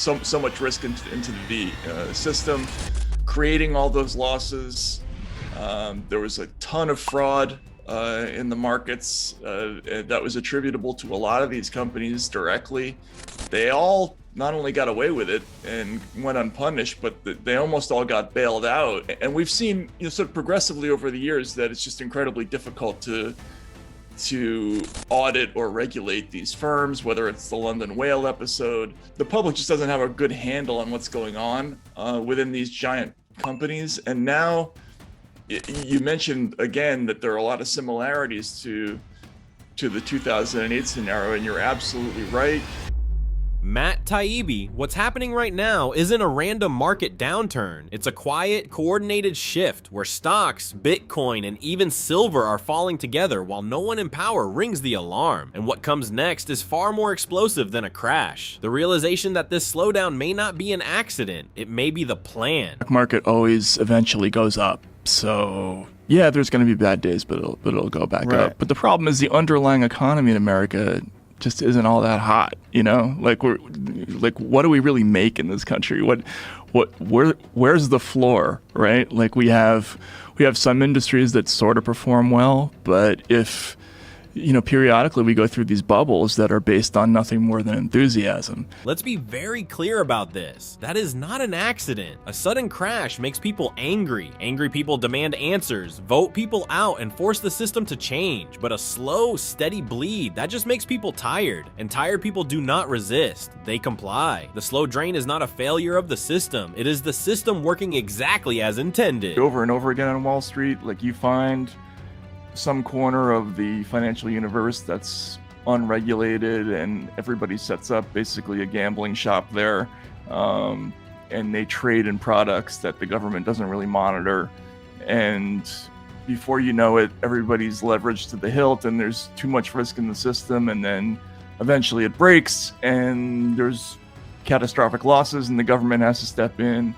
so much risk into the system, creating all those losses. There was a ton of fraud in the markets that was attributable to a lot of these companies directly. They all not only got away with it and went unpunished, but they almost all got bailed out. And we've seen, sort of progressively over the years that it's just incredibly difficult to audit or regulate these firms, whether it's the London whale episode. The public just doesn't have a good handle on what's going on within these giant companies. And now you mentioned again that there are a lot of similarities to the 2008 scenario, and you're absolutely right. Matt Taibbi, what's happening right now isn't a random market downturn. It's a quiet, coordinated shift where stocks, Bitcoin, and even silver are falling together while no one in power rings the alarm. And what comes next is far more explosive than a crash. The realization that this slowdown may not be an accident, it may be the plan. The market always eventually goes up. So yeah, there's going to be bad days, but it'll go back up. But the problem is the underlying economy in America just isn't all that hot, Like what do we really make in this country? Where's the floor, right? Like we have some industries that sort of perform well, but if periodically we go through these bubbles that are based on nothing more than enthusiasm. Let's be very clear about this. That is not an accident. A sudden crash makes people angry. Angry people demand answers, vote people out, and force the system to change. But a slow, steady bleed, that just makes people tired. And tired people do not resist. They comply. The slow drain is not a failure of the system. It is the system working exactly as intended. Over and over again on Wall Street, like you find some corner of the financial universe that's unregulated, and everybody sets up basically a gambling shop there, and they trade in products that the government doesn't really monitor, and before you know it, everybody's leveraged to the hilt and there's too much risk in the system, and then eventually it breaks and there's catastrophic losses and the government has to step in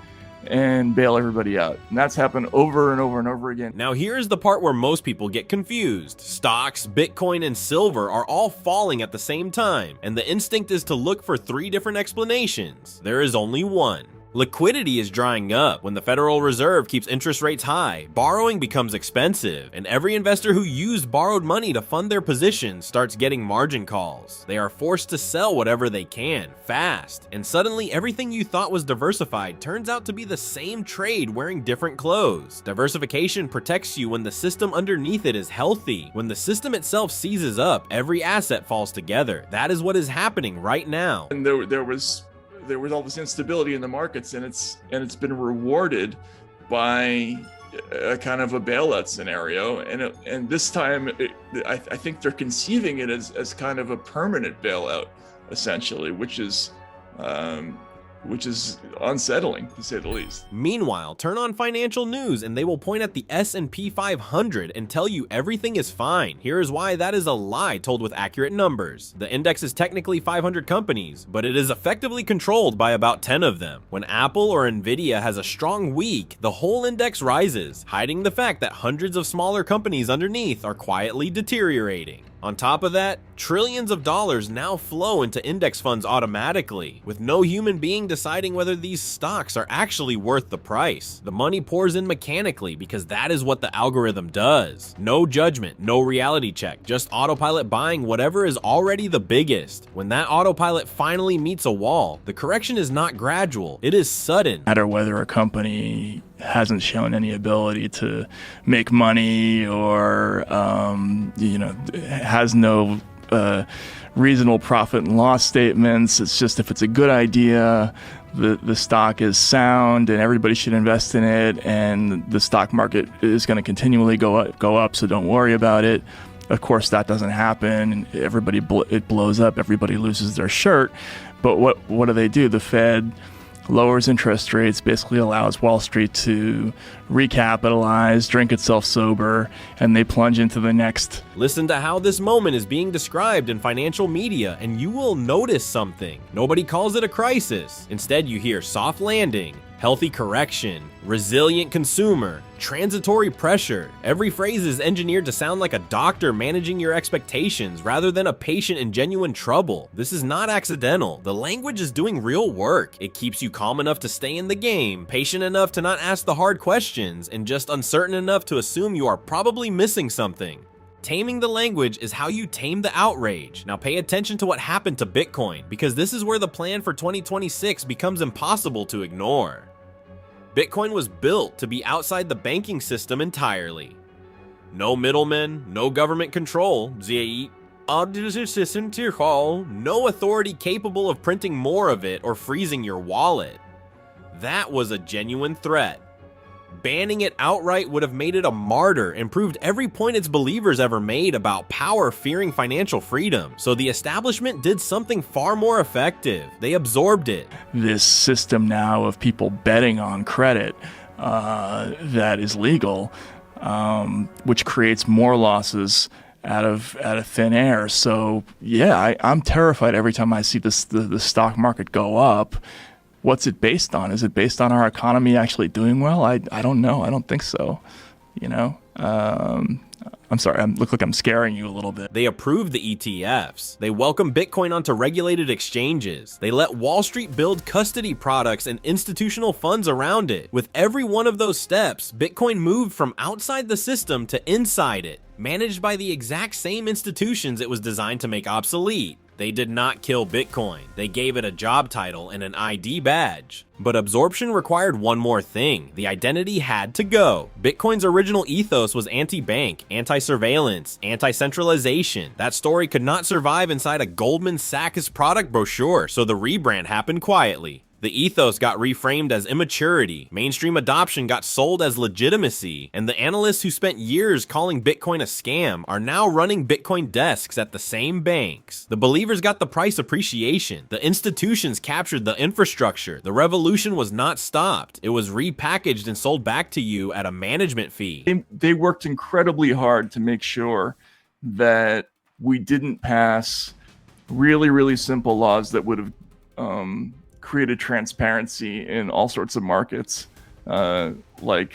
and bail everybody out. And that's happened over and over and over again. Now here's the part where most people get confused. Stocks, Bitcoin, and silver are all falling at the same time, and the instinct is to look for 3 different explanations. There is only one. Liquidity is drying up. When the Federal Reserve keeps interest rates high, borrowing becomes expensive, and every investor who used borrowed money to fund their positions starts getting margin calls. They are forced to sell whatever they can, fast, and suddenly everything you thought was diversified turns out to be the same trade wearing different clothes. Diversification protects you when the system underneath it is healthy. When the system itself seizes up, every asset falls together. That is what is happening right now. And there was all this instability in the markets, and it's been rewarded by a kind of a bailout scenario, and this time I think they're conceiving it as kind of a permanent bailout, essentially, which is unsettling, to say the least. Meanwhile, turn on financial news and they will point at the S&P 500 and tell you everything is fine. Here is why that is a lie told with accurate numbers. The index is technically 500 companies, but it is effectively controlled by about 10 of them. When Apple or Nvidia has a strong week, the whole index rises, hiding the fact that hundreds of smaller companies underneath are quietly deteriorating. On top of that, trillions of dollars now flow into index funds automatically, with no human being deciding whether these stocks are actually worth the price. The money pours in mechanically because that is what the algorithm does. No judgment, no reality check, just autopilot buying whatever is already the biggest. When that autopilot finally meets a wall, the correction is not gradual, it is sudden. No matter whether a company hasn't shown any ability to make money or has no reasonable profit and loss statements. It's just, if it's a good idea, the stock is sound and everybody should invest in it, and the stock market is going to continually go up, so don't worry about it. Of course, that doesn't happen. It blows up. Everybody loses their shirt. But what do? The Fed lowers interest rates, basically allows Wall Street to recapitalize, drink itself sober, and they plunge into the next. Listen to how this moment is being described in financial media, and you will notice something. Nobody calls it a crisis. Instead, you hear soft landing, healthy correction, resilient consumer, transitory pressure. Every phrase is engineered to sound like a doctor managing your expectations rather than a patient in genuine trouble. This is not accidental. The language is doing real work. It keeps you calm enough to stay in the game, patient enough to not ask the hard questions, and just uncertain enough to assume you are probably missing something. Taming the language is how you tame the outrage. Now pay attention to what happened to Bitcoin, because this is where the plan for 2026 becomes impossible to ignore. Bitcoin was built to be outside the banking system entirely. No middlemen, no government control, no authority capable of printing more of it or freezing your wallet. That was a genuine threat. Banning it outright would have made it a martyr and proved every point its believers ever made about power fearing financial freedom. So the establishment did something far more effective. They absorbed it. This system now of people betting on credit that is legal, which creates more losses out of thin air. So yeah, I'm terrified every time I see the stock market go up. What's it based on? Is it based on our economy actually doing well? I don't know. I don't think so. You know, I'm sorry. I look like I'm scaring you a little bit. They approved the ETFs. They welcomed Bitcoin onto regulated exchanges. They let Wall Street build custody products and institutional funds around it. With every one of those steps, Bitcoin moved from outside the system to inside it, managed by the exact same institutions it was designed to make obsolete. They did not kill Bitcoin. They gave it a job title and an ID badge. But absorption required one more thing. The identity had to go. Bitcoin's original ethos was anti-bank, anti-surveillance, anti-centralization. That story could not survive inside a Goldman Sachs product brochure, so the rebrand happened quietly. The ethos got reframed as immaturity, mainstream adoption got sold as legitimacy, and the analysts who spent years calling Bitcoin a scam are now running Bitcoin desks at the same banks. The believers got the price appreciation, the institutions captured the infrastructure, the revolution was not stopped, it was repackaged and sold back to you at a management fee. They worked incredibly hard to make sure that we didn't pass really, really simple laws that would have created transparency in all sorts of markets, like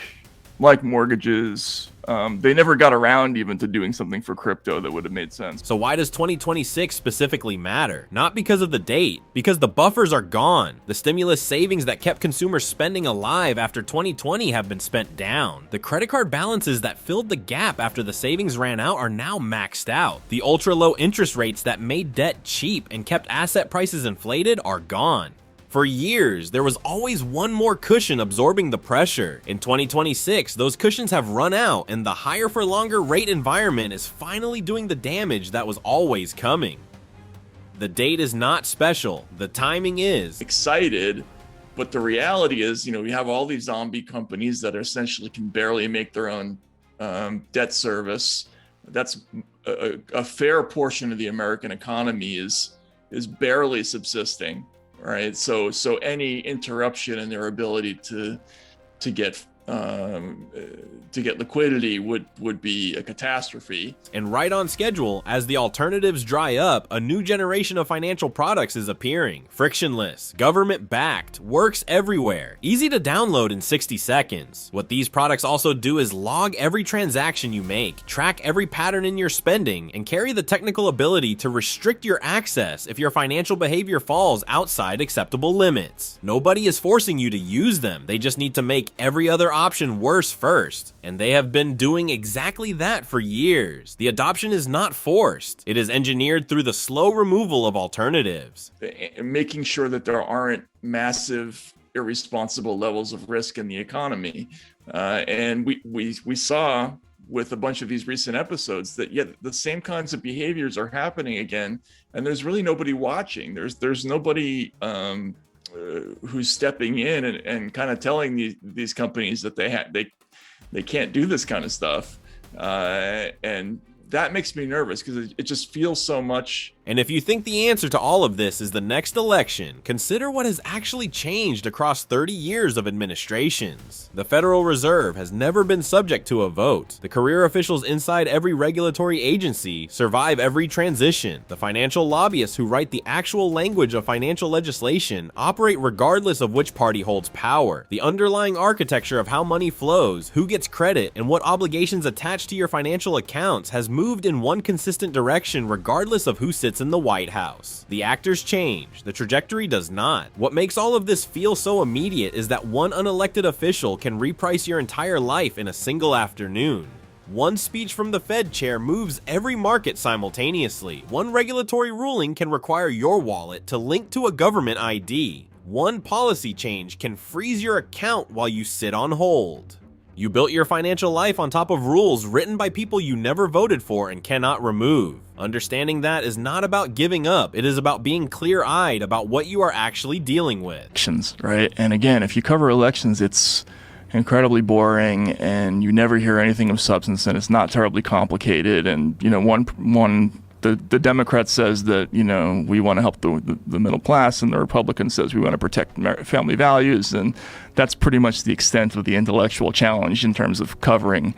mortgages. They never got around even to doing something for crypto that would have made sense. So why does 2026 specifically matter? Not because of the date, because the buffers are gone. The stimulus savings that kept consumer spending alive after 2020 have been spent down. The credit card balances that filled the gap after the savings ran out are now maxed out. The ultra low interest rates that made debt cheap and kept asset prices inflated are gone. For years, there was always one more cushion absorbing the pressure. In 2026, those cushions have run out, and the higher for longer rate environment is finally doing the damage that was always coming. The date is not special, the timing is. Excited, but the reality is, we have all these zombie companies that essentially can barely make their own debt service. That's a fair portion of the American economy is barely subsisting. Right, so any interruption in their ability to get liquidity would be a catastrophe. And right on schedule, as the alternatives dry up, a new generation of financial products is appearing. Frictionless, government-backed, works everywhere, easy to download in 60 seconds. What these products also do is log every transaction you make, track every pattern in your spending, and carry the technical ability to restrict your access if your financial behavior falls outside acceptable limits. Nobody is forcing you to use them, they just need to make every other option worse first. And they have been doing exactly that for years. The adoption is not forced. It is engineered through the slow removal of alternatives. Making sure that there aren't massive, irresponsible levels of risk in the economy. And we saw with a bunch of these recent episodes that the same kinds of behaviors are happening again. And there's really nobody watching. There's nobody who's stepping in and kind of telling these companies that they can't do this kind of stuff, and that makes me nervous because it just feels so much. And if you think the answer to all of this is the next election, consider what has actually changed across 30 years of administrations. The Federal Reserve has never been subject to a vote. The career officials inside every regulatory agency survive every transition. The financial lobbyists who write the actual language of financial legislation operate regardless of which party holds power. The underlying architecture of how money flows, who gets credit, and what obligations attach to your financial accounts has moved in one consistent direction regardless of who sits in the White House. The actors change, the trajectory does not. What makes all of this feel so immediate is that one unelected official can reprice your entire life in a single afternoon. One speech from the Fed chair moves every market simultaneously. One regulatory ruling can require your wallet to link to a government ID. One policy change can freeze your account while you sit on hold. You built your financial life on top of rules written by people you never voted for and cannot remove. Understanding that is not about giving up, it is about being clear-eyed about what you are actually dealing with. Elections, right? And again, if you cover elections, it's incredibly boring and you never hear anything of substance and it's not terribly complicated. And, the Democrat says that, we want to help the middle class, and the Republican says we want to protect family values. And that's pretty much the extent of the intellectual challenge in terms of covering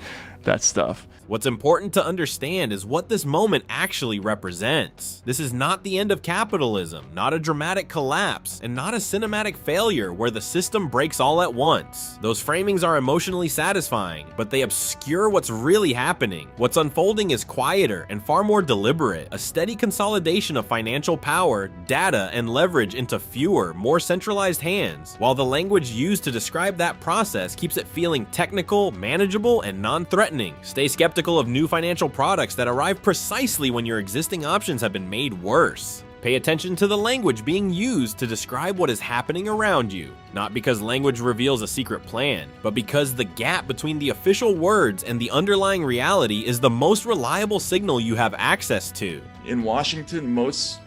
that stuff. What's important to understand is what this moment actually represents. This is not the end of capitalism, not a dramatic collapse, and not a cinematic failure where the system breaks all at once. Those framings are emotionally satisfying, but they obscure what's really happening. What's unfolding is quieter and far more deliberate, a steady consolidation of financial power, data, and leverage into fewer, more centralized hands, while the language used to describe that process keeps it feeling technical, manageable, and non-threatening. Stay skeptical of new financial products that arrive precisely when your existing options have been made worse. Pay attention to the language being used to describe what is happening around you, not because language reveals a secret plan, but because the gap between the official words and the underlying reality is the most reliable signal you have access to. In Washington, most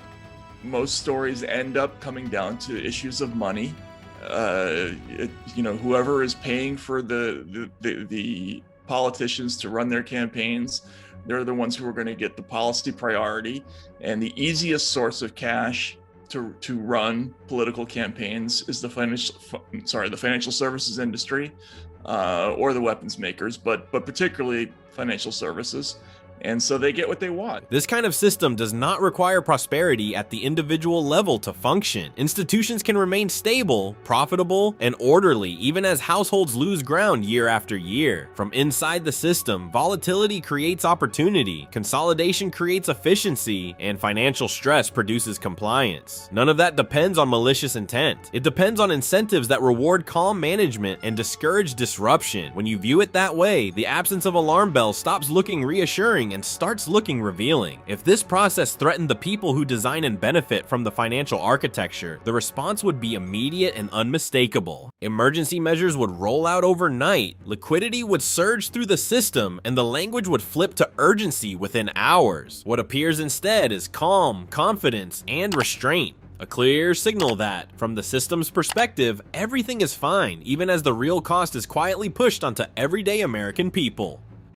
stories end up coming down to issues of money. Whoever is paying for the politicians to run their campaigns, they're the ones who are going to get the policy priority, and the easiest source of cash to run political campaigns is the financial services industry, or the weapons makers, but particularly financial services. And so they get what they want. This kind of system does not require prosperity at the individual level to function. Institutions can remain stable, profitable, and orderly even as households lose ground year after year. From inside the system, volatility creates opportunity, consolidation creates efficiency, and financial stress produces compliance. None of that depends on malicious intent. It depends on incentives that reward calm management and discourage disruption. When you view it that way, the absence of alarm bells stops looking reassuring and starts looking revealing. If this process threatened the people who design and benefit from the financial architecture, the response would be immediate and unmistakable. Emergency measures would roll out overnight, liquidity would surge through the system, and the language would flip to urgency within hours. What appears instead is calm, confidence, and restraint. A clear signal that, from the system's perspective, everything is fine, even as the real cost is quietly pushed onto everyday American people.